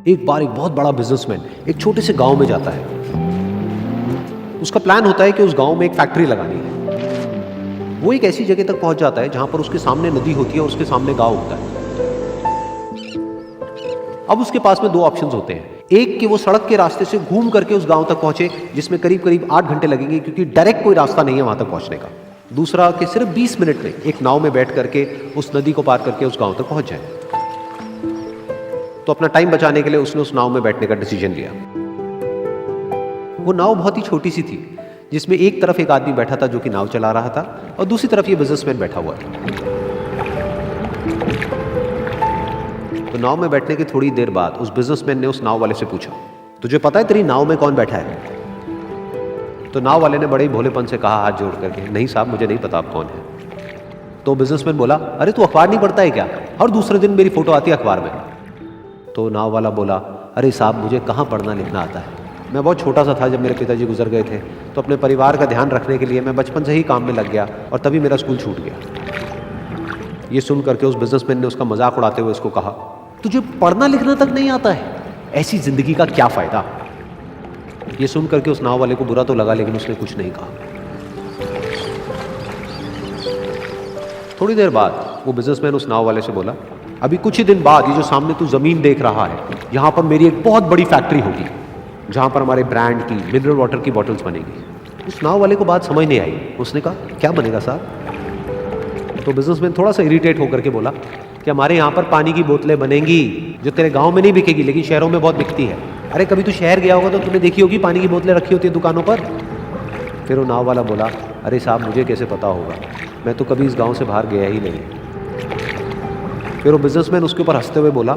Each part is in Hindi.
एक बार एक बहुत बड़ा बिजनेसमैन एक छोटे से गांव में जाता है। उसका प्लान होता है कि उस गांव में एक फैक्ट्री लगानी है। वो एक ऐसी जगह तक पहुंच जाता है जहां पर उसके सामने नदी होती है और उसके सामने गांव होता है। अब उसके पास में दो ऑप्शंस होते हैं। एक कि वो सड़क के रास्ते से घूम करके उस गांव तक पहुंचे, जिसमें करीब करीब 8 घंटे लगेंगे, क्योंकि डायरेक्ट कोई रास्ता नहीं है वहां तक पहुंचने का। दूसरा कि सिर्फ 20 मिनट में एक नाव में बैठ करके उस नदी को पार करके उस गांव तक पहुंच जाए। तो अपना टाइम बचाने के लिए उसने उस नाव में बैठने का डिसीजन लिया। वो नाव बहुत ही छोटी सी थी, जिसमें एक तरफ एक आदमी बैठा था जो कि नाव चला रहा था और दूसरी तरफ ये बिजनेसमैन बैठा हुआ था। तो नाव में बैठने की थोड़ी देर बाद उस बिजनेसमैन ने उस नाव वाले से पूछा, तुझे पता है तेरी नाव में कौन बैठा है? तो नाव वाले ने बड़े ही भोलेपन से कहा हाथ जोड़ करके, नहीं साहब मुझे नहीं पता आप कौन है। तो बिजनेसमैन बोला, अरे तू अखबार नहीं पढ़ता है क्या? हर दूसरे दिन मेरी फोटो आती है अखबार में। तो नाव वाला बोला, अरे साहब मुझे कहाँ पढ़ना लिखना आता है, मैं बहुत छोटा सा था जब मेरे पिताजी गुजर गए थे, तो अपने परिवार का ध्यान रखने के लिए मैं बचपन से ही काम में लग गया और तभी मेरा स्कूल छूट गया। ये सुन करके उस बिजनेसमैन ने उसका मजाक उड़ाते हुए उसको कहा, तुझे पढ़ना लिखना तक नहीं आता है, ऐसी जिंदगी का क्या फायदा? ये सुन करके उस नाव वाले को बुरा तो लगा, लेकिन उसने कुछ नहीं कहा। थोड़ी देर बाद वो बिजनेसमैन उस नाव वाले से बोला, अभी कुछ ही दिन बाद ये जो सामने तू जमीन देख रहा है, यहाँ पर मेरी एक बहुत बड़ी फैक्ट्री होगी जहाँ पर हमारे ब्रांड की मिनरल वाटर की बॉटल्स बनेगी। उस नाव वाले को बात समझ नहीं आई। उसने कहा, क्या बनेगा साहब? तो बिजनेसमैन थोड़ा सा इरिटेट होकर के बोला कि हमारे यहाँ पर पानी की बोतलें बनेंगी जो तेरे गाँव में नहीं बिकेगी, लेकिन शहरों में बहुत बिकती है। अरे कभी तू शहर गया होगा तो तूने देखी होगी पानी की बोतलें रखी होती है दुकानों पर। फिर वो नाव वाला बोला, अरे साहब मुझे कैसे पता होगा, मैं तो कभी इस गाँव से बाहर गया ही नहीं। फिर वो बिजनेसमैन उसके ऊपर हंसते हुए बोला,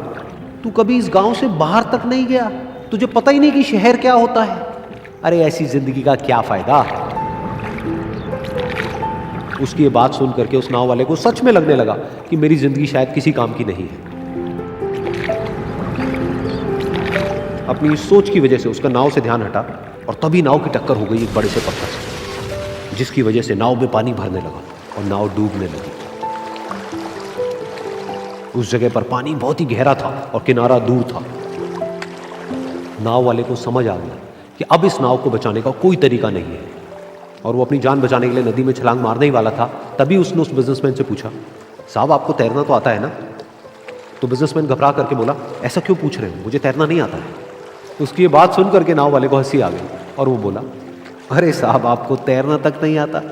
तू कभी इस गांव से बाहर तक नहीं गया, तुझे पता ही नहीं कि शहर क्या होता है? अरे ऐसी जिंदगी का क्या फायदा? उसकी ये बात सुन करके उस नाव वाले को सच में लगने लगा कि मेरी जिंदगी शायद किसी काम की नहीं है। अपनी इस सोच की वजह से उसका नाव से ध्यान हटा और तभी नाव की टक्कर हो गई एक बड़े से पत्थर से, जिसकी वजह से नाव में पानी भरने लगा और नाव डूबने लगी। उस जगह पर पानी बहुत ही गहरा था और किनारा दूर था। नाव वाले को समझ आ गया कि अब इस नाव को बचाने का कोई तरीका नहीं है और वो अपनी जान बचाने के लिए नदी में छलांग मारने ही वाला था। तभी उसने उस बिजनेसमैन से पूछा, साहब आपको तैरना तो आता है ना? तो बिजनेसमैन घबरा करके बोला, ऐसा क्यों पूछ रहे हैं, मुझे तैरना नहीं आता है। उसकी ये बात सुन करके नाव वाले को हंसी आ गई और वो बोला, अरे साहब आपको तैरना तक नहीं आता,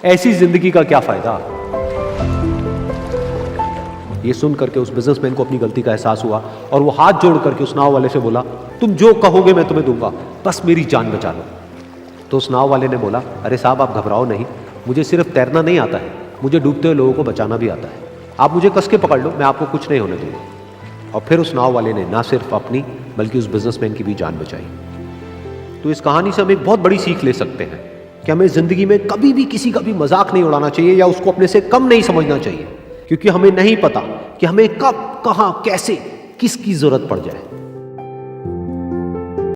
ऐसी जिंदगी का क्या फायदा? ये सुन करके उस बिजनेसमैन को अपनी गलती का एहसास हुआ और वो हाथ जोड़ करके उस नाव वाले से बोला, तुम जो कहोगे मैं तुम्हें दूंगा, बस मेरी जान बचा लो। तो उस नाव वाले ने बोला, अरे साहब आप घबराओ नहीं, मुझे सिर्फ तैरना नहीं आता है, मुझे डूबते हुए लोगों को बचाना भी आता है। आप मुझे कस के पकड़ लो, मैं आपको कुछ नहीं होने दूंगा। और फिर उस नाव वाले ने ना सिर्फ अपनी बल्कि उस बिजनेसमैन की भी जान बचाई। तो इस कहानी से हम एक बहुत बड़ी सीख ले सकते हैं कि हमें जिंदगी में कभी भी किसी का भी मजाक नहीं उड़ाना चाहिए या उसको अपने से कम नहीं समझना चाहिए, क्योंकि हमें नहीं पता कि हमें कब, कहां, कैसे, किसकी जरूरत पड़ जाए।